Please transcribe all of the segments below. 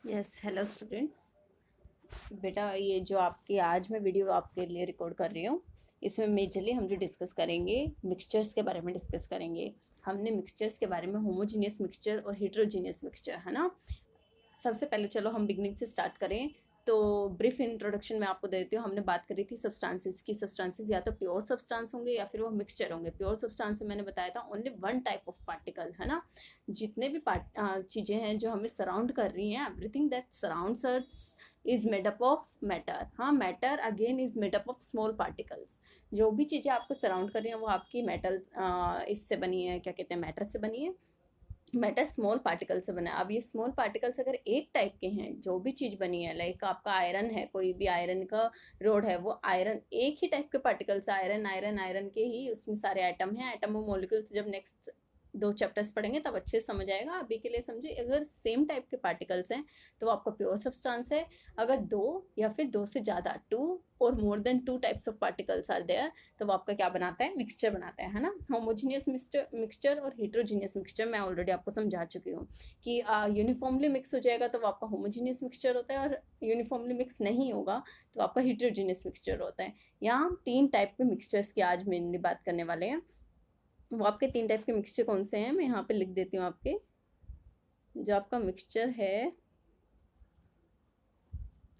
Yes, hello students. बेटा, ये जो आपकी आज मैं वीडियो आपके लिए रिकॉर्ड कर रही हूँ, इसमें मेजरली हम जो डिस्कस करेंगे मिक्सचर्स के बारे में डिस्कस करेंगे। हमने मिक्सचर्स के बारे में होमोजीनियस मिक्सचर और हेट्रोजीनियस मिक्सचर, है ना। सबसे पहले चलो हम बिगनिंग से स्टार्ट करें। तो ब्रीफ इंट्रोडक्शन में आपको दे देती हूँ। हमने बात करी थी सब्सटेंसेस की। सब्सटेंसेस या तो प्योर सब्सटेंस होंगे या फिर वो मिक्सचर होंगे। प्योर सब्सटेंस से मैंने बताया था only one type of particle, है ना। जितने भी चीज़ें हैं जो हमें सराउंड कर रही हैं, everything that surrounds us is made up of matter. हाँ, matter again is made up of small particles. जो भी चीज़ें आपको सराउंड कर रही हैं वो आपकी मेटल इससे बनी है, क्या कहते हैं, मैटर से बनी है। मैटर स्मॉल पार्टिकल से बना है। अब ये स्मॉल पार्टिकल्स अगर एक टाइप के हैं, जो भी चीज़ बनी है, लाइक आपका आयरन है, कोई भी आयरन का रोड है, वो आयरन एक ही टाइप के पार्टिकल्स, आयरन आयरन आयरन के ही उसमें सारे एटम हैं। एटम और मॉलिक्यूल्स जब नेक्स्ट 2 चैप्टर्स पढ़ेंगे तब अच्छे से समझ आएगा। अभी के लिए समझे, अगर सेम टाइप के पार्टिकल्स हैं तो आपका प्योर सब्सटेंस है। अगर दो या फिर दो से ज़्यादा, 2 or more than 2 types of particles are there, तो वो आपका क्या बनाता है, मिक्सचर बनाता है ना। होमोजीनियस मिक्सचर और हेट्रोजीनियस मिक्सचर मैं ऑलरेडी आपको समझा चुकी हूँ कि यूनिफॉर्मली मिक्स हो जाएगा तो वो आपका होमोजीनियस मिक्सचर होता है, और यूनिफॉर्मली मिक्स नहीं होगा तो आपका हेट्रोजीनियस मिक्सचर होता है। यहाँ हम 3 टाइप के मिक्सचर्स की आज मेनली बात करने वाले हैं। वो आपके 3 टाइप के मिक्सचर कौन से हैं, मैं यहाँ पे लिख देती हूँ आपके। जो आपका मिक्सचर है,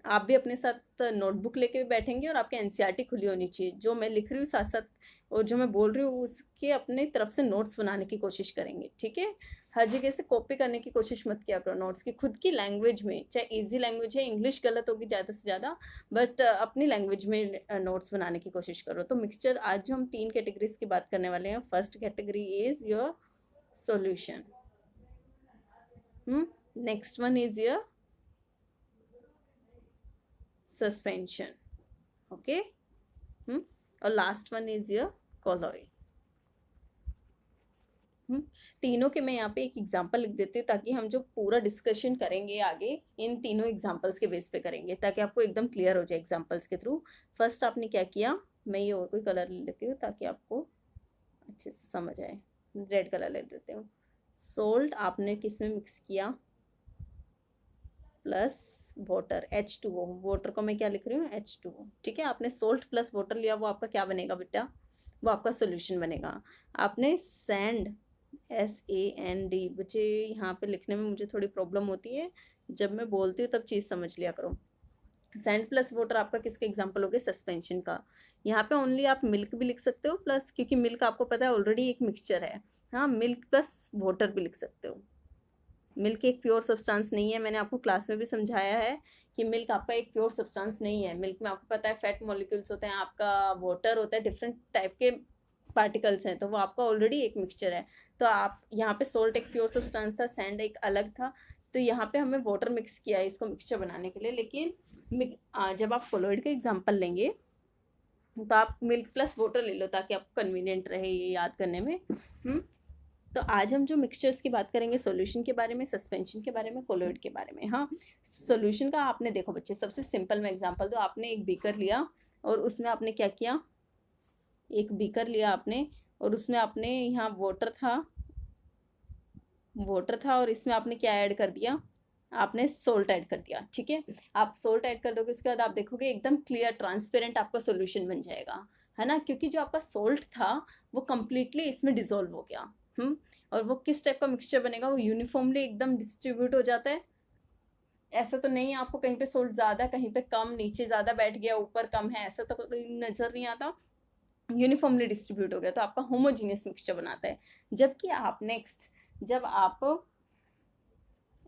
आप भी अपने साथ नोटबुक लेके भी बैठेंगे और आपकी एनसीईआरटी खुली होनी चाहिए। जो मैं लिख रही हूँ साथ साथ और जो मैं बोल रही हूँ उसके अपने तरफ से नोट्स बनाने की कोशिश करेंगे, ठीक है। हर जगह से कॉपी करने की कोशिश मत किया करो नोट्स की। खुद की लैंग्वेज में, चाहे इजी लैंग्वेज है, इंग्लिश गलत होगी ज़्यादा से ज़्यादा, बट अपनी लैंग्वेज में नोट्स बनाने की कोशिश करो। तो मिक्सचर, आज जो हम 3 कैटेगरीज की बात करने वाले हैं, first category is your solution, next one is your suspension, okay, और last one is your colloid. तीनों के मैं यहाँ पे एक एग्जांपल लिख देती हूँ ताकि हम जो पूरा डिस्कशन करेंगे आगे इन तीनों एग्जांपल्स के बेस पे करेंगे, ताकि आपको एकदम क्लियर हो जाए एग्जांपल्स के थ्रू। फर्स्ट आपने क्या किया, मैं ये और कोई कलर ले लेती हूँ ताकि आपको अच्छे से समझ आए। रेड कलर ले देते हूँ। सोल्ट आपने किस में मिक्स किया, प्लस वाटर, H2O। वाटर को मैं क्या लिख रही हूँ, H2O, ठीक है। आपने सोल्ट प्लस वाटर लिया, वो आपका क्या बनेगा बेटा, वो आपका सोल्यूशन बनेगा। आपने सैंड, SAND, बच्चे यहाँ पे लिखने में मुझे थोड़ी प्रॉब्लम होती है, जब मैं बोलती हूँ तब चीज़ समझ लिया करो। सैंड प्लस वाटर आपका किसके एग्जाम्पल हो गए, सस्पेंशन का। यहाँ पे ओनली आप मिल्क भी लिख सकते हो प्लस, क्योंकि मिल्क आपको पता है ऑलरेडी एक मिक्सचर है। हाँ, मिल्क प्लस वाटर भी लिख सकते हो। मिल्क एक प्योर सब्सटेंस नहीं है, मैंने आपको क्लास में भी समझाया है कि मिल्क आपका एक प्योर सब्सटेंस नहीं है। मिल्क में आपको पता है फैट मॉलिक्यूल्स होते हैं, आपका वाटर होता है, डिफरेंट टाइप के पार्टिकल्स हैं, तो वो आपका ऑलरेडी एक मिक्सचर है। तो आप यहाँ पे सोल्ट एक प्योर सब्सटेंस था, सैंड एक अलग था, तो यहाँ पे हमें वाटर मिक्स किया है इसको मिक्सचर बनाने के लिए। लेकिन जब आप कोलॉइड का एग्जाम्पल लेंगे तो आप मिल्क प्लस वाटर ले लो ताकि आपको कन्वीनियंट रहे ये याद करने में। तो आज हम जो मिक्सचर्स की बात करेंगे, सॉल्यूशन के बारे में, सस्पेंशन के बारे में, कोलॉइड के बारे में। हाँ, सॉल्यूशन का आपने देखो बच्चे, सबसे सिंपल में एग्जांपल दो। आपने एक बीकर लिया और उसमें आपने क्या किया, एक बीकर लिया आपने और उसमें आपने यहाँ वाटर था और इसमें आपने क्या ऐड कर दिया, आपने सोल्ट ऐड कर दिया, ठीक है। आप सोल्ट ऐड कर दोगे, उसके बाद आप देखोगे एकदम क्लियर ट्रांसपेरेंट आपका सोल्यूशन बन जाएगा, है ना, क्योंकि जो आपका सोल्ट था वो कम्प्लीटली इसमें डिजोल्व हो गया। और वो किस टाइप का मिक्सचर बनेगा, वो यूनिफॉर्मली एकदम डिस्ट्रीब्यूट हो जाता है। ऐसा तो नहीं है आपको कहीं पे सोल्ट ज़्यादा, कहीं पे कम, नीचे ज़्यादा बैठ गया, ऊपर कम है, ऐसा तो नज़र नहीं आता। यूनिफॉर्मली डिस्ट्रीब्यूट हो गया तो आपका होमोजीनियस मिक्सचर बनाता है। जबकि आप नेक्स्ट, जब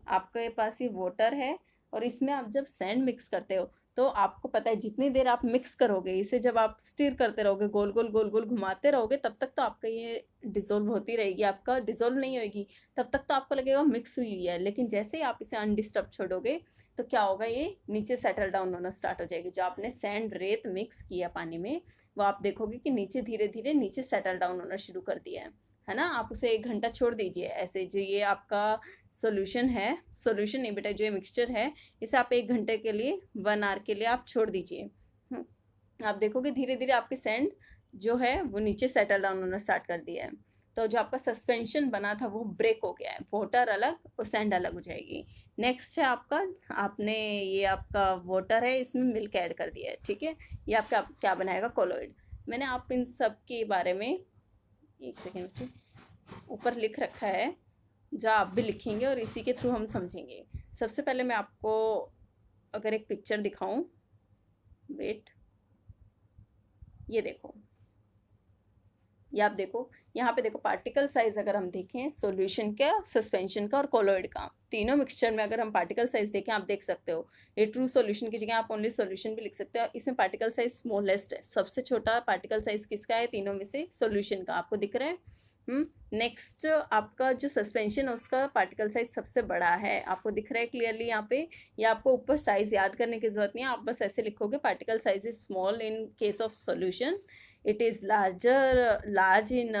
आपके पास ये वाटर है और इसमें आप जब सैंड मिक्स करते हो, तो आपको पता है जितनी देर आप मिक्स करोगे इसे, जब आप स्टिर करते रहोगे, गोल गोल गोल गोल घुमाते रहोगे, तब तक तो आपका ये डिसॉल्व होती रहेगी, आपका डिसॉल्व नहीं होगी। तब तक तो आपको लगेगा मिक्स हुई है, लेकिन जैसे ही आप इसे अनडिस्टर्ब छोड़ोगे तो क्या होगा, ये नीचे सेटल डाउन होना स्टार्ट हो जाएगी। जो आपने सैंड रेत मिक्स किया पानी में, वो आप देखोगे कि नीचे धीरे धीरे नीचे सेटल डाउन होना शुरू कर दिया है ना। आप उसे 1 घंटा छोड़ दीजिए ऐसे। जो ये आपका सॉल्यूशन है, सॉल्यूशन नहीं बेटा, जो ये मिक्सचर है, इसे आप 1 घंटे के लिए, 1 आवर के लिए आप छोड़ दीजिए। आप देखोगे धीरे धीरे आपकी सैंड जो है वो नीचे सेटल डाउन होना स्टार्ट कर दिया है। तो जो आपका सस्पेंशन बना था वो ब्रेक हो गया है, वाटर अलग और सैंड अलग हो जाएगी। नेक्स्ट है आपका, आपने ये आपका वाटर है, इसमें मिल्क ऐड कर दिया है, ठीक है। ये आपका क्या बनाएगा, कोलोइड। मैंने आप इन सब के बारे में, एक सेकेंड, ऊपर लिख रखा है, जो आप भी लिखेंगे और इसी के थ्रू हम समझेंगे। सबसे पहले मैं आपको अगर एक पिक्चर दिखाऊं, वेट, ये देखो, ये आप देखो, यहाँ पे देखो पार्टिकल साइज अगर हम देखें सॉल्यूशन का, सस्पेंशन का और कोलोइड का, तीनों मिक्सचर में अगर हम पार्टिकल साइज देखें, आप देख सकते हो ये ट्रू सॉल्यूशन की जगह आप ओनली सॉल्यूशन भी लिख सकते हो। इसमें पार्टिकल साइज स्मॉलेस्ट है, सबसे छोटा पार्टिकल साइज किसका है तीनों में से, सॉल्यूशन का, आपको दिख रहा है। नेक्स्ट आपका जो सस्पेंशन है उसका पार्टिकल साइज सबसे बड़ा है, आपको दिख रहा है क्लियरली यहाँ पे। या आपको ऊपर साइज याद करने की जरूरत नहीं है, आप बस ऐसे लिखोगे particle size is small in case of solution, it is large in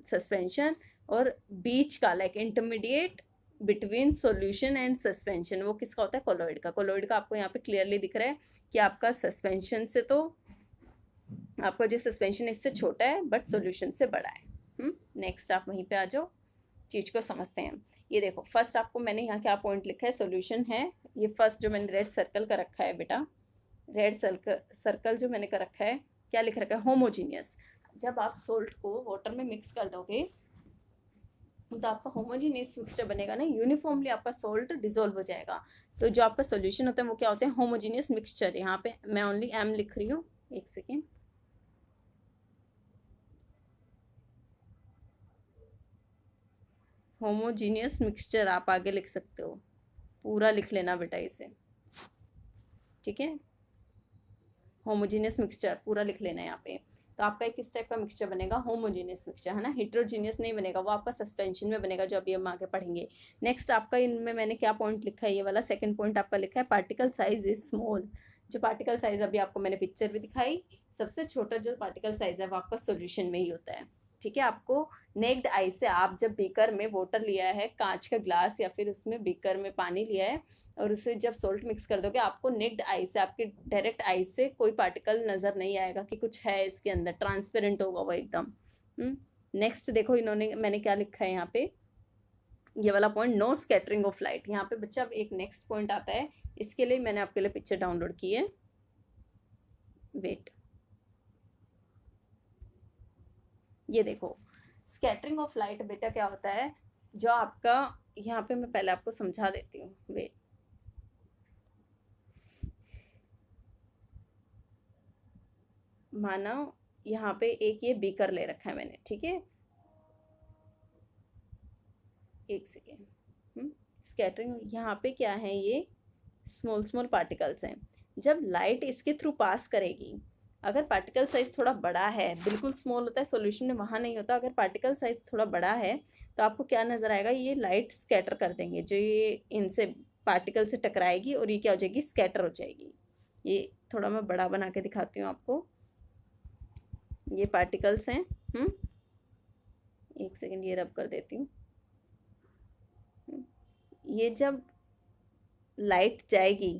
suspension, और बीच का like intermediate between solution and suspension वो किसका होता है, कोलोइड का। कोलोइड का आपको यहाँ पे क्लियरली दिख रहा है कि आपका सस्पेंशन से तो आपका जो सस्पेंशन इससे छोटा है बट सॉल्यूशन से बड़ा है। नेक्स्ट आप वहीं पे आ जाओ, चीज़ को समझते हैं। ये देखो फर्स्ट आपको मैंने यहाँ क्या पॉइंट लिखा है, सॉल्यूशन है, ये फर्स्ट जो मैंने रेड सर्कल का रखा है बेटा, रेड सर्कल जो मैंने कर रखा है, क्या लिख रखा है, होमोजीनियस। जब आप सोल्ट को वाटर में मिक्स कर दोगे तो आपका होमोजीनियस मिक्सचर बनेगा ना, यूनिफॉर्मली आपका सोल्ट डिजोल्व हो जाएगा। तो जो आपका सॉल्यूशन होता है वो क्या होते हैं, होमोजीनियस मिक्सचर। यहाँ पे मैं ओनली एम लिख रही हूँ, एक सेकेंड, होमोजीनियस मिक्सचर आप आगे लिख सकते हो, पूरा लिख लेना बेटा इसे, ठीक है। होमोजीनियस मिक्सचर पूरा लिख लेना है यहाँ पे। तो आपका एक किस टाइप का मिक्सचर बनेगा, होमोजीनियस मिक्सचर, है ना, हेट्रोजीनियस नहीं बनेगा, वो आपका सस्पेंशन में बनेगा जो अभी हम आगे पढ़ेंगे। नेक्स्ट आपका इनमें मैंने क्या पॉइंट लिखा है, ये वाला सेकंड पॉइंट आपका लिखा है पार्टिकल साइज इज स्मॉल। जो पार्टिकल साइज अभी आपको मैंने पिक्चर भी दिखाई, सबसे छोटा जो पार्टिकल साइज है वो आपका सोल्यूशन में ही होता है, ठीक है। आपको नेक्ड आई से, आप जब बेकर में वाटर लिया है, कांच का ग्लास या फिर उसमें बेकर में पानी लिया है और उसे जब सोल्ट मिक्स कर दोगे, आपको नेक्ड आई से, आपके डायरेक्ट आई से कोई पार्टिकल नज़र नहीं आएगा कि कुछ है इसके अंदर, ट्रांसपेरेंट होगा वो एकदम। नेक्स्ट देखो इन्होंने, मैंने क्या लिखा है यहाँ पे, ये वाला point, no scattering of light. यहाँ पे बच्चा अब एक नेक्स्ट पॉइंट आता है, इसके लिए मैंने आपके लिए पिक्चर डाउनलोड की है, वेट, ये देखो स्कैटरिंग ऑफ लाइट बेटा क्या होता है, जो आपका, यहाँ पे मैं पहले आपको समझा देती हूँ, वेट, माना यहाँ पे एक ये बीकर ले रखा है मैंने, ठीक है, एक सेकेंड, स्कैटरिंग यहाँ पे क्या है, ये स्मॉल स्मॉल पार्टिकल्स हैं। जब लाइट इसके थ्रू पास करेगी, अगर पार्टिकल साइज थोड़ा बड़ा है, बिल्कुल स्मॉल होता है सॉल्यूशन में, वहाँ नहीं होता, अगर पार्टिकल साइज थोड़ा बड़ा है तो आपको क्या नज़र आएगा, ये लाइट स्कैटर कर देंगे, जो ये इनसे पार्टिकल से टकराएगी और ये क्या हो जाएगी, स्कैटर हो जाएगी। ये थोड़ा मैं बड़ा बना के दिखाती हूँ आपको, ये पार्टिकल्स हैं, एक सेकेंड ये रब कर देती हूँ। ये जब लाइट जाएगी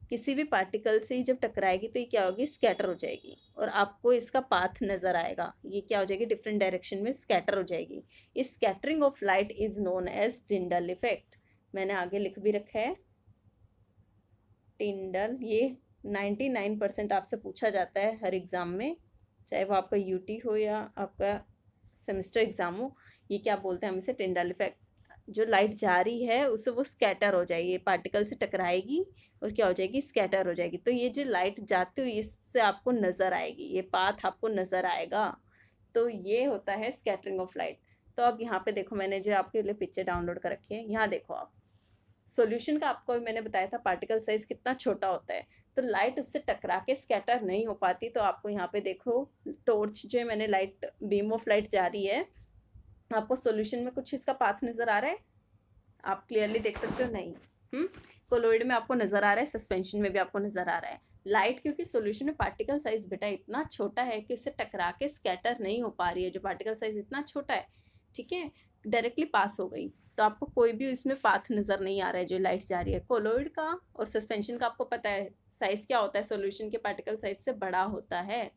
किसी भी पार्टिकल से ही जब टकराएगी तो ये क्या होगी, स्कैटर हो जाएगी, और आपको इसका पाथ नज़र आएगा, ये क्या हो जाएगी, डिफरेंट डायरेक्शन में स्कैटर हो जाएगी। इस scattering of light is known as Tyndall effect, मैंने आगे लिख भी रखा है टिंडल। ये 99% आपसे पूछा जाता है हर एग्ज़ाम में, चाहे वो आपका यूटी हो या आपका सेमेस्टर एग्ज़ाम हो। ये क्या बोलते हैं हम इसे, टिंडल इफेक्ट। जो लाइट जा रही है उसे वो स्कैटर हो जाएगी, पार्टिकल से टकराएगी और क्या हो जाएगी, स्कैटर हो जाएगी। तो ये जो लाइट जाती हुई इससे आपको नज़र आएगी, ये पाथ आपको नज़र आएगा, तो ये होता है स्कैटरिंग ऑफ लाइट। तो अब यहाँ पे देखो मैंने जो आपके लिए पिक्चर डाउनलोड कर रखी है, यहाँ देखो आप, सॉल्यूशन का आपको मैंने बताया था पार्टिकल साइज कितना छोटा होता है, तो लाइट उससे टकरा के स्कैटर नहीं हो पाती। तो आपको यहाँ पे देखो टॉर्च जो है मैंने, लाइट बीम ऑफ लाइट जा रही है, आपको सॉल्यूशन में कुछ इसका पाथ नज़र आ रहा है, आप क्लियरली देख सकते हो, नहीं, कोलोइड में आपको नज़र आ रहा है, सस्पेंशन में भी आपको नज़र आ रहा है। लाइट क्योंकि सॉल्यूशन में पार्टिकल साइज बेटा इतना छोटा है कि उससे टकरा के स्कैटर नहीं हो पा रही है, जो पार्टिकल साइज इतना छोटा है, ठीक है, डायरेक्टली पास हो गई, तो आपको कोई भी इसमें पाथ नज़र नहीं आ रहा है जो लाइट जा रही है। कोलोइड का और सस्पेंशन का आपको पता है साइज़ क्या होता है, सॉल्यूशन के पार्टिकल साइज से बड़ा होता है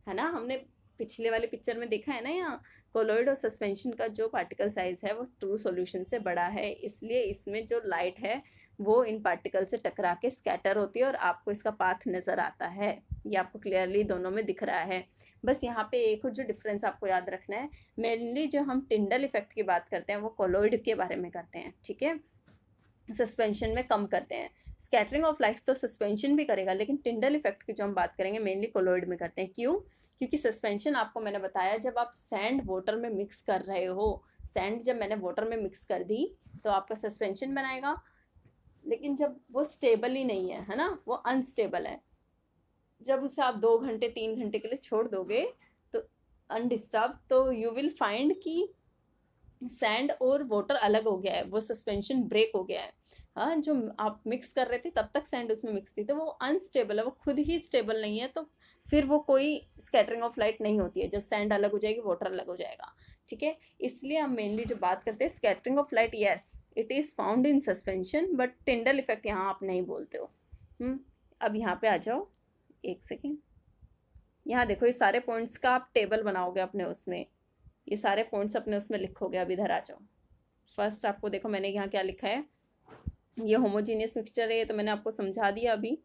ना, हमने पिछले वाले पिक्चर में देखा है ना यहाँ। कोलॉइड और सस्पेंशन का जो पार्टिकल साइज है वो ट्रू सॉल्यूशन से बड़ा है, इसलिए इसमें जो लाइट है वो इन पार्टिकल से टकरा के स्कैटर होती है और आपको इसका पाथ नज़र आता है। ये आपको क्लियरली दोनों में दिख रहा है। बस यहाँ पे एक जो डिफरेंस आपको याद रखना है, मेनली जो हम टिंडल इफेक्ट की बात करते हैं वो कोलॉइड के बारे में करते हैं, ठीक है, सस्पेंशन में कम करते हैं। स्कैटरिंग ऑफ लाइट तो सस्पेंशन भी करेगा, लेकिन टिंडल इफेक्ट की जो हम बात करेंगे मेनली कोलॉइड में करते हैं। क्यों? क्योंकि सस्पेंशन आपको मैंने बताया जब आप सैंड वाटर में मिक्स कर रहे हो, सैंड जब मैंने वाटर में मिक्स कर दी तो आपका सस्पेंशन बनाएगा, लेकिन जब वो स्टेबल ही नहीं है ना, वो अनस्टेबल है, जब उसे आप 2 घंटे 3 घंटे के लिए छोड़ दोगे तो अनडिस्टर्ब, तो यू विल फाइंड कि सैंड और वाटर अलग हो गया है, वो सस्पेंशन ब्रेक हो गया है। हाँ, जो आप मिक्स कर रहे थे तब तक सैंड उसमें मिक्स थी, तो वो अनस्टेबल है, वो खुद ही स्टेबल नहीं है, तो फिर वो कोई स्कैटरिंग ऑफ लाइट नहीं होती है। जब सैंड अलग हो जाएगी वाटर अलग हो जाएगा, ठीक है। इसलिए हम मेनली जो बात करते हैं scattering of light, yes it is found in suspension, but Tyndall effect यहाँ आप नहीं बोलते हो। अब यहाँ पे आ जाओ, एक सेकेंड, यहाँ देखो ये सारे पॉइंट्स का आप टेबल बनाओगे अपने उसमें, ये सारे पॉइंट्स अपने उसमें लिखोगे। अब इधर आ जाओ, फर्स्ट आपको देखो मैंने यहाँ क्या लिखा है, ये होमोजीनियस मिक्सचर है, ये तो मैंने आपको समझा दिया अभी।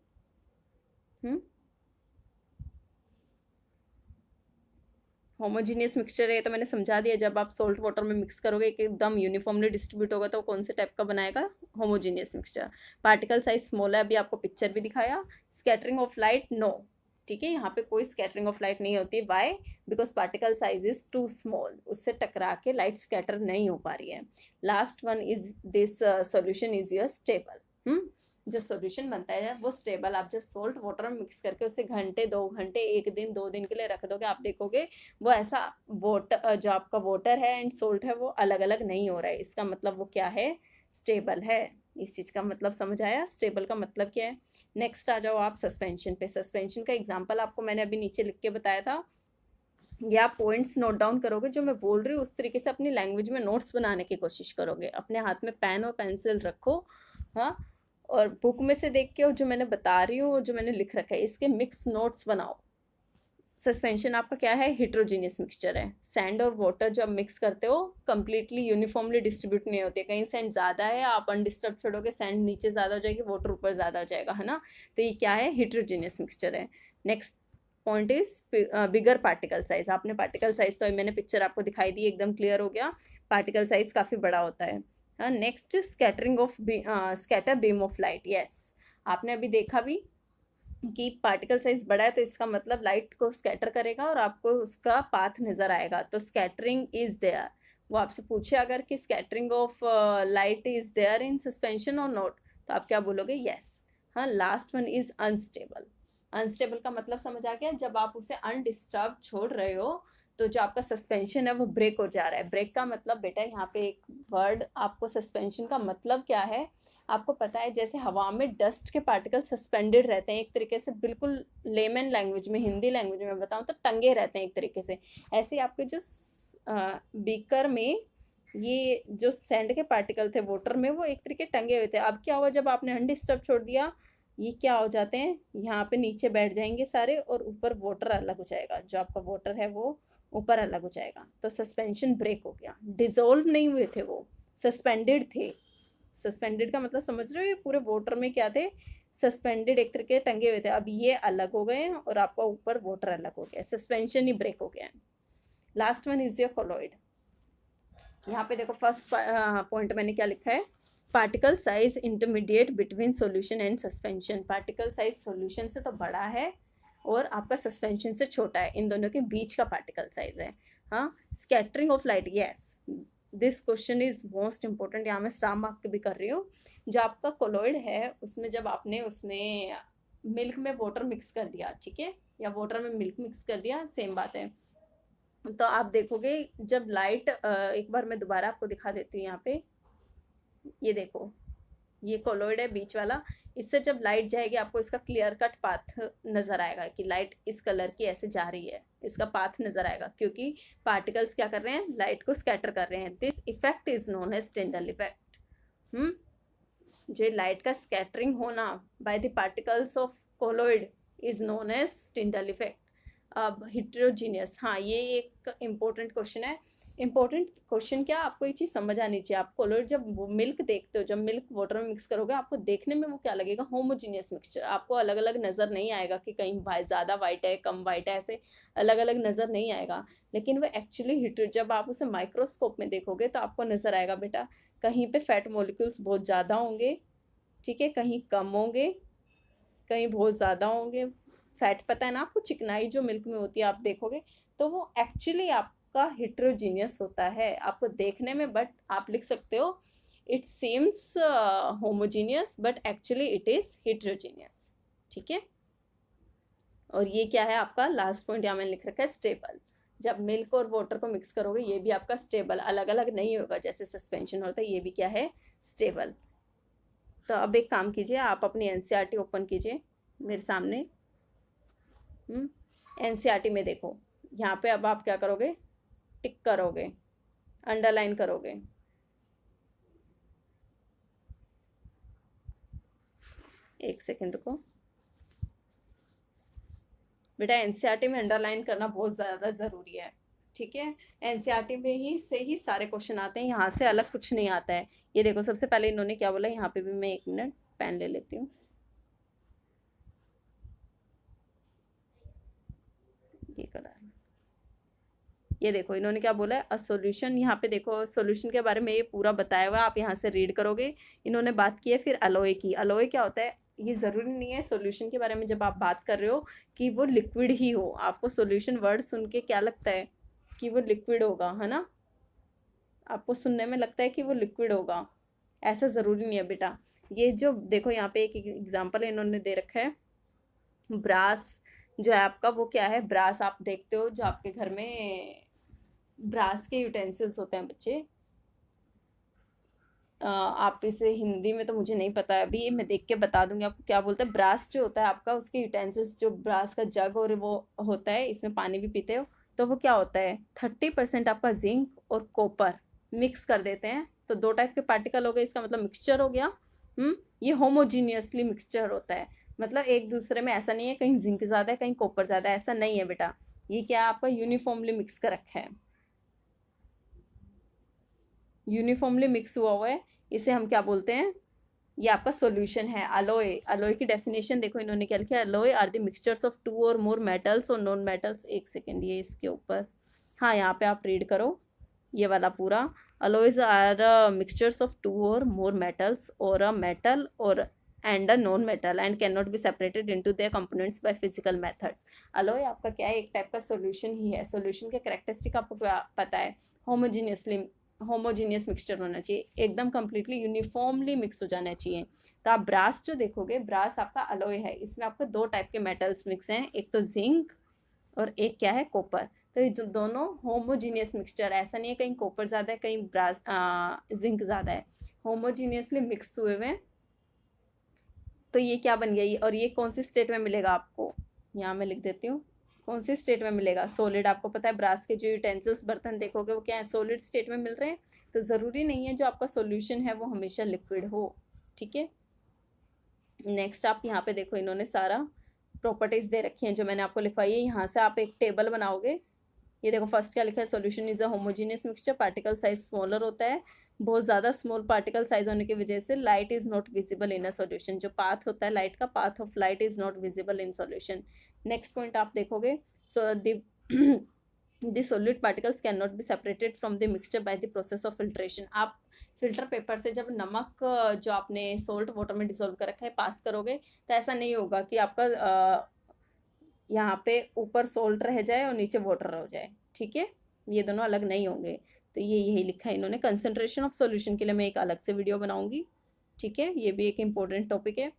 होमोजीनियस मिक्सचर है तो मैंने समझा दिया, जब आप सोल्ट वाटर में मिक्स करोगे एकदम यूनिफॉर्मली डिस्ट्रीब्यूट होगा तो कौन से टाइप का बनाएगा, homogeneous mixture. Particle size small है, अभी आपको पिक्चर भी दिखाया। स्कैटरिंग ऑफ लाइट नो, ठीक है, यहाँ पे कोई स्कैटरिंग ऑफ लाइट नहीं होती। Why? Because particle size is too small, उससे टकरा के लाइट स्कैटर नहीं हो पा रही है। Last one is this solution is your stable. जो सॉल्यूशन बनता है वो स्टेबल, आप जब सोल्ट वाटर में मिक्स करके उसे घंटे 2 घंटे 1 दिन 2 दिन के लिए रख दोगे, आप देखोगे वो ऐसा वाटर, जो आपका वाटर है एंड सोल्ट है वो अलग अलग नहीं हो रहा है। इसका मतलब वो क्या है, स्टेबल है। इस चीज़ का मतलब समझ आया, स्टेबल का मतलब क्या है। नेक्स्ट आ जाओ आप सस्पेंशन पे। सस्पेंशन का एग्जांपल आपको मैंने अभी नीचे लिख के बताया था, ये आप पॉइंट्स नोट डाउन करोगे, जो मैं बोल रही हूँ उस तरीके से अपनी लैंग्वेज में नोट्स बनाने की कोशिश करोगे। अपने हाथ में पेन और पेंसिल रखो, हाँ, और बुक में से देख के और जो मैंने बता रही हूँ और जो मैंने लिख रखा है इसके मिक्स नोट्स बनाओ। सस्पेंशन आपका क्या है, हिट्रोजीनियस मिक्सचर है। सैंड और वाटर जब मिक्स करते हो कंप्लीटली यूनिफॉर्मली डिस्ट्रीब्यूट नहीं होती है, कहीं सैंड ज़्यादा है आप अनडिस्टर्ब छोड़ोगे, सैंड नीचे ज़्यादा हो जाएगी, वाटर ऊपर ज़्यादा हो जाएगा, है ना। तो ये क्या है, हिट्रोजीनियस मिक्सचर है। Next point is bigger particle size. आपने पार्टिकल साइज तो मैंने पिक्चर आपको दिखाई दी, एकदम क्लियर हो गया, पार्टिकल साइज काफ़ी बड़ा होता है। Next scattering of scatter beam of light. Yes, आपने अभी देखा भी कि पार्टिकल साइज बड़ा है तो इसका मतलब लाइट को स्कैटर करेगा और आपको उसका पाथ नज़र आएगा, तो स्कैटरिंग इज देयर। वो आपसे पूछे अगर कि scattering of light is there in suspension और नॉट, तो आप क्या बोलोगे, यस। हाँ, last one is unstable. Unstable का मतलब समझ आ गया, जब आप उसे अनडिस्टर्ब छोड़ रहे हो तो जो आपका सस्पेंशन है वो ब्रेक हो जा रहा है। ब्रेक का मतलब बेटा यहाँ पे एक वर्ड आपको, सस्पेंशन का मतलब क्या है आपको पता है, जैसे हवा में डस्ट के पार्टिकल सस्पेंडेड रहते हैं एक तरीके से, बिल्कुल लेमन लैंग्वेज में, हिंदी लैंग्वेज में बताऊँ तो टंगे रहते हैं एक तरीके से। ऐसे आपके जो बीकर में ये जो सैंड के पार्टिकल थे वाटर में, वो एक तरीके टंगे हुए थे। अब क्या हुआ, जब आपने अनडिस्टर्ब छोड़ दिया, ये क्या हो जाते हैं, यहाँ पे नीचे बैठ जाएंगे सारे और ऊपर वाटर अलग हो जाएगा, जो आपका वाटर है वो ऊपर अलग हो जाएगा। तो सस्पेंशन ब्रेक हो गया, डिसॉल्व नहीं हुए थे, वो सस्पेंडेड थे। सस्पेंडेड का मतलब समझ रहे हो, ये पूरे वाटर में क्या थे, सस्पेंडेड एक तरीके टंगे हुए थे। अब ये अलग हो गए हैं और आपका ऊपर वाटर अलग हो गया, सस्पेंशन ही ब्रेक हो गया है। Last one is your colloid. यहाँ पे देखो फर्स्ट पॉइंट मैंने क्या लिखा है, particle size intermediate between solution and suspension. Particle size solution से तो बड़ा है और आपका सस्पेंशन से छोटा है, इन दोनों के बीच का पार्टिकल साइज है। हाँ, scattering of light, yes this question is most important, यहाँ मैं स्टार मार्क भी कर रही हूँ। जो आपका कोलॉइड है उसमें जब आपने उसमें मिल्क में वाटर मिक्स कर दिया, ठीक है, या वाटर में मिल्क मिक्स कर दिया, सेम बात है, तो आप देखोगे जब लाइट, एक बार मैं दोबारा आपको दिखा देती हूँ यहाँ पे, ये देखो ये कोलॉइड है बीच वाला, इससे जब लाइट जाएगी आपको इसका क्लियर कट पाथ नज़र आएगा कि लाइट इस कलर की ऐसे जा रही है, इसका पाथ नज़र आएगा, क्योंकि पार्टिकल्स क्या कर रहे हैं, लाइट को स्कैटर कर रहे हैं। This effect is known as Tyndall effect. जो लाइट का स्कैटरिंग होना by the particles of colloid is known as Tyndall effect. अब हिट्रोजीनियस, हाँ ये एक इम्पोर्टेंट क्वेश्चन है, इंपॉर्टेंट क्वेश्चन क्या, आपको ये चीज़ समझ आनी चाहिए। आप कोलोइड जब वो मिल्क देखते हो, जब मिल्क वाटर में मिक्स करोगे, आपको देखने में वो क्या लगेगा, होमोजीनियस मिक्सचर। आपको अलग अलग नज़र नहीं आएगा कि कहीं ज़्यादा वाइट है, कम वाइट है, ऐसे अलग अलग नज़र नहीं आएगा। लेकिन वो एक्चुअली जब आप उसे माइक्रोस्कोप में देखोगे तो आपको नज़र आएगा बेटा, कहीं पे फैट मोलिक्यूल्स बहुत ज़्यादा होंगे, ठीक है, कहीं कम होंगे, कहीं बहुत ज़्यादा होंगे। फैट पता है ना आपको, चिकनाई जो मिल्क में होती है आप देखोगे तो वो एक्चुअली आपका हिट्रोजीनियस होता है आपको देखने में, बट आप लिख सकते हो it seems homogeneous but actually it is heterogeneous, ठीक है। और ये क्या है आपका लास्ट पॉइंट, यहाँ मैंने लिख रखा है स्टेबल। जब मिल्क और वाटर को मिक्स करोगे ये भी आपका स्टेबल, अलग अलग नहीं होगा जैसे सस्पेंशन होता है, ये भी क्या है, स्टेबल। तो अब एक काम कीजिए, आप अपनी एनसीईआरटी ओपन कीजिए मेरे सामने। एनसीईआरटी में देखो, यहाँ पे अब आप क्या करोगे, टिक करोगे, अंडरलाइन करोगे। एक सेकेंड रुको बेटा, एनसीईआरटी में अंडरलाइन करना बहुत ज़्यादा ज़रूरी है, ठीक है। एनसीईआरटी में ही से ही सारे क्वेश्चन आते हैं, यहाँ से अलग कुछ नहीं आता है। ये देखो सबसे पहले इन्होंने क्या बोला, यहाँ पे भी मैं 1 मिनट पेन ले लेती हूँ। ये करा, ये देखो इन्होंने क्या बोला है, अ सॉल्यूशन। यहाँ पे देखो सॉल्यूशन के बारे में ये पूरा बताया हुआ है, आप यहाँ से रीड करोगे। इन्होंने बात की है फिर अलोए की। अलोए क्या होता है, ये ज़रूरी नहीं है सॉल्यूशन के बारे में जब आप बात कर रहे हो कि वो लिक्विड ही हो। आपको सॉल्यूशन वर्ड सुन के क्या लगता है कि वो लिक्विड होगा, है ना, आपको सुनने में लगता है कि वो लिक्विड होगा, ऐसा ज़रूरी नहीं है बेटा। ये जो देखो यहाँ पे एक एग्जाम्पल इन्होंने दे रखा है, ब्रास जो है आपका, वो क्या है, ब्रास आप देखते हो जो आपके घर में ब्रास के यूटेंसिल्स होते हैं बच्चे, आप इसे हिंदी में तो मुझे नहीं पता है अभी, मैं देख के बता दूंगी आपको क्या बोलते हैं। ब्रास जो होता है आपका, उसके यूटेंसिल्स, जो ब्रास का जग और वो होता है, इसमें पानी भी पीते हो, तो वो क्या होता है 30% आपका जिंक और कॉपर मिक्स कर देते हैं, तो 2 टाइप के पार्टिकल हो गए, इसका मतलब मिक्सचर हो गया। ये होमोजीनियसली मिक्सचर होता है, मतलब एक दूसरे में ऐसा नहीं है कहीं जिंक ज़्यादा है कहीं कॉपर ज़्यादा है, ऐसा नहीं है बेटा। ये क्या आपका यूनिफॉर्मली मिक्स कर रखा है, यूनिफॉर्मली मिक्स हुआ है, इसे हम क्या बोलते हैं, ये आपका सॉल्यूशन है। अलोए, अलोए की डेफिनेशन देखो इन्होंने क्या लिखा है, alloys are the mixtures of 2 और मोर मेटल्स और नॉन मेटल्स। एक सेकेंड, ये इसके ऊपर, हाँ यहाँ पे आप रीड करो ये वाला पूरा, अलोइज आर मिक्सचर्स ऑफ 2 और मोर मेटल्स और अ मेटल और and a non metal and can not be separated into their components by physical methods. Alloy आपका क्या है, एक टाइप का सॉल्यूशन ही है। सॉल्यूशन के कैरेक्टरिस्टिक आपको पता है, होमोजीनियस मिक्सचर होना चाहिए, एकदम कंप्लीटली यूनिफॉर्मली मिक्स हो जाना चाहिए। तो आप ब्रास जो देखोगे, ब्रास आपका अलोय है, इसमें आपको 2 टाइप के मेटल्स मिक्स हैं, एक तो जिंक और एक क्या है, कॉपर। तो ये जो दोनों होमोजीनियस मिक्सचर, ऐसा नहीं है कहीं कॉपर ज़्यादा है कहीं ब्रास जिंक ज़्यादा है, होमोजीनियसली मिक्स हुए हुए। तो ये क्या बन गया, ये और ये कौन सी स्टेट में मिलेगा आपको, यहाँ मैं लिख देती हूँ, कौन सी स्टेट में मिलेगा, सॉलिड। आपको पता है ब्रास के जो यूटेंसिल्स बर्तन देखोगे वो क्या है, सॉलिड स्टेट में मिल रहे हैं। तो ज़रूरी नहीं है जो आपका सॉल्यूशन है वो हमेशा लिक्विड हो, ठीक है। नेक्स्ट आप यहाँ पे देखो, इन्होंने सारा प्रॉपर्टीज़ दे रखी हैं जो मैंने आपको लिखवाई है, यहाँ से आप एक टेबल बनाओगे। ये देखो फर्स्ट क्या लिखा है, solution is a homogeneous mixture, particle size smaller होता है, बहुत ज़्यादा स्मॉल पार्टिकल साइज होने की वजह से light is not visible in a solution, जो पाथ होता है लाइट का, path of light is not visible in solution. Next point आप देखोगे, so the solute particles can not be separated from the mixture by the process of filtration. आप filter paper से जब नमक जो आपने सोल्ट वाटर में डिसोल्व कर रखा है पास करोगे, तो ऐसा नहीं होगा कि आपका यहाँ पे ऊपर सोल्ट रह जाए और नीचे वाटर हो जाए, ठीक है, ये दोनों अलग नहीं होंगे। तो ये यही लिखा है इन्होंने। कंसंट्रेशन ऑफ सॉल्यूशन के लिए मैं एक अलग से वीडियो बनाऊंगी, ठीक है, ये भी एक इम्पोर्टेंट टॉपिक है।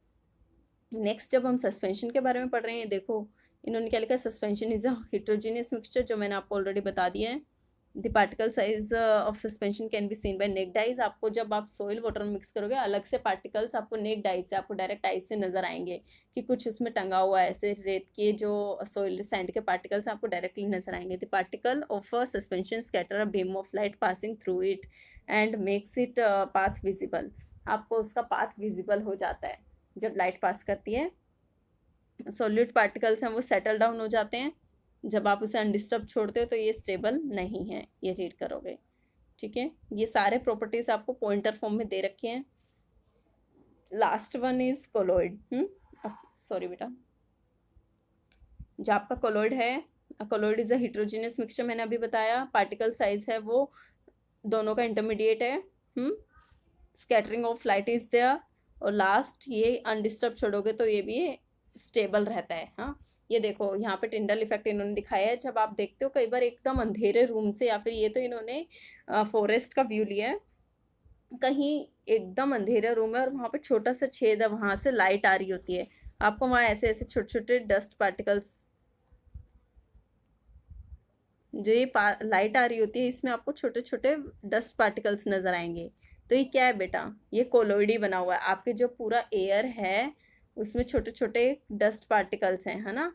नेक्स्ट जब हम सस्पेंशन के बारे में पढ़ रहे हैं, देखो इन्होंने क्या लिखा है, suspension is a heterogeneous mixture, जो मैंने आपको ऑलरेडी बता दिया है। The particle size of suspension can be seen by naked eyes. आपको जब आप सोइल वाटर में मिक्स करोगे, अलग से पार्टिकल्स आपको नेक्ड आइज से, आपको डायरेक्ट आइज से नजर आएंगे कि कुछ उसमें टंगा हुआ है, ऐसे रेत के जो सोइल सैंड के पार्टिकल्स आपको डायरेक्टली नजर आएंगे। The particle of a suspension scatter a beam of light passing through it and makes it path visible. आपको उसका पाथ विजिबल हो जाता है जब लाइट पास करती है। सॉल्यूट पार्टिकल्स हैं वो सेटल डाउन हो जाते हैं जब आप उसे अनडिस्टर्ब छोड़ते हो तो ये स्टेबल नहीं है, ये रीड करोगे। ठीक है, ये सारे प्रॉपर्टीज आपको पॉइंटर फॉर्म में दे रखे हैं। Last one is colloid. Sorry बेटा, जो आपका कोलॉइड है, colloid is a heterogeneous mixture, मैंने अभी बताया। पार्टिकल साइज है वो दोनों का इंटरमीडिएट है। Scattering of light is there, और लास्ट ये अनडिस्टर्ब छोड़ोगे तो ये भी स्टेबल रहता है। हाँ, ये देखो यहाँ पे टिंडल इफेक्ट इन्होंने दिखाया है। जब आप देखते हो कई बार एकदम अंधेरे रूम से, या फिर ये तो इन्होंने फॉरेस्ट का व्यू लिया है, कहीं एकदम अंधेरा रूम है और वहाँ पे छोटा सा छेद है, वहाँ से लाइट आ रही होती है, आपको वहाँ ऐसे ऐसे छोटे छोटे डस्ट पार्टिकल्स, जो ये लाइट आ रही होती है इसमें आपको छोटे छोटे डस्ट पार्टिकल्स नजर आएंगे। तो ये क्या है बेटा, ये कोलोइडी बना हुआ है। आपके जो पूरा एयर है उसमें छोटे छोटे डस्ट पार्टिकल्स हैं, है ना,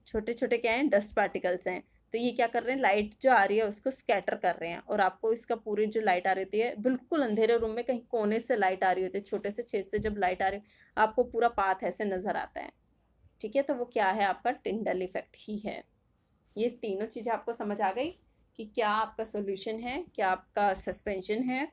छोटे छोटे क्या हैं, डस्ट पार्टिकल्स हैं। तो ये क्या कर रहे हैं, लाइट जो आ रही है उसको स्कैटर कर रहे हैं, और आपको इसका पूरी जो लाइट आ रही होती है, बिल्कुल अंधेरे रूम में कहीं कोने से लाइट आ रही होती है, छोटे से छेद से जब लाइट आ रही है आपको पूरा पाथ ऐसे नजर आता है। ठीक है, तो वो क्या है, आपका टिंडल इफेक्ट ही है। ये तीनों चीज़ें आपको समझ आ गई कि क्या आपका सोल्यूशन है, क्या आपका सस्पेंशन है।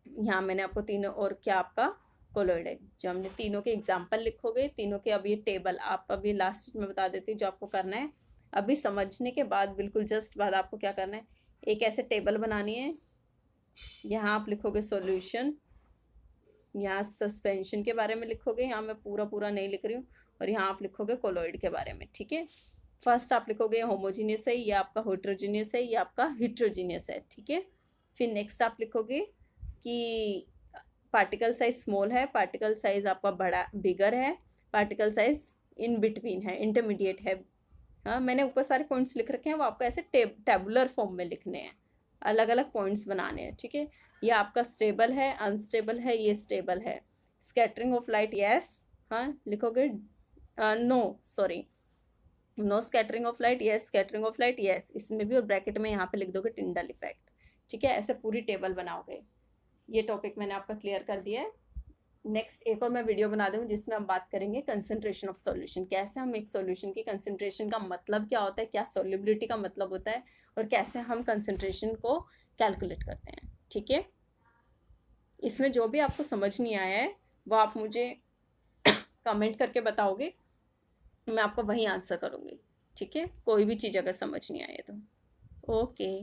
यहाँ मैंने आपको तीनों, और क्या आपका कोलॉइड है, जो हमने तीनों के एग्जाम्पल लिखोगे, तीनों के। अब ये टेबल आप अभी लास्ट में बता देती जो आपको करना है। अभी समझने के बाद बिल्कुल जस्ट बाद आपको क्या करना है, एक ऐसे टेबल बनानी है। यहाँ आप लिखोगे सॉल्यूशन, यहाँ सस्पेंशन के बारे में लिखोगे, यहाँ मैं पूरा पूरा नहीं लिख रही हूँ, और यहाँ आप लिखोगे कोलॉइड के बारे में। ठीक है, फर्स्ट आप लिखोगे होमोजीनियस है, ये आपका हेटेरोजीनियस है, ये आपका हेटेरोजीनियस है। ठीक है, फिर नेक्स्ट आप लिखोगे कि पार्टिकल साइज स्मॉल है, पार्टिकल साइज आपका बड़ा बिगर है, पार्टिकल साइज इन बिटवीन है, इंटरमीडिएट है। हाँ, मैंने ऊपर सारे पॉइंट्स लिख रखे हैं, वो आपको ऐसे टेबुलर फॉर्म में लिखने हैं, अलग अलग पॉइंट्स बनाने हैं। ठीक है, ये आपका स्टेबल है, अनस्टेबल है, ये स्टेबल है। स्कैटरिंग ऑफ लाइट यस, हाँ लिखोगे, no sorry, no scattering of light yes, scattering of light yes, इसमें भी, और ब्रैकेट में यहाँ पे लिख दोगे टिंडल इफेक्ट। ठीक है, ऐसे पूरी टेबल बनाओगे। ये टॉपिक मैंने आपका क्लियर कर दिया है। नेक्स्ट एक और मैं वीडियो बना दूँगी जिसमें हम बात करेंगे कंसंट्रेशन ऑफ सॉल्यूशन, कैसे हम एक सॉल्यूशन की कंसंट्रेशन का मतलब क्या होता है, क्या सॉल्युबिलिटी का मतलब होता है, और कैसे हम कंसंट्रेशन को कैलकुलेट करते हैं। ठीक है, इसमें जो भी आपको समझ नहीं आया है वो आप मुझे कमेंट करके बताओगे, मैं आपको वही आंसर करूँगी। ठीक है, कोई भी चीज़ अगर समझ नहीं आए तो। ओके।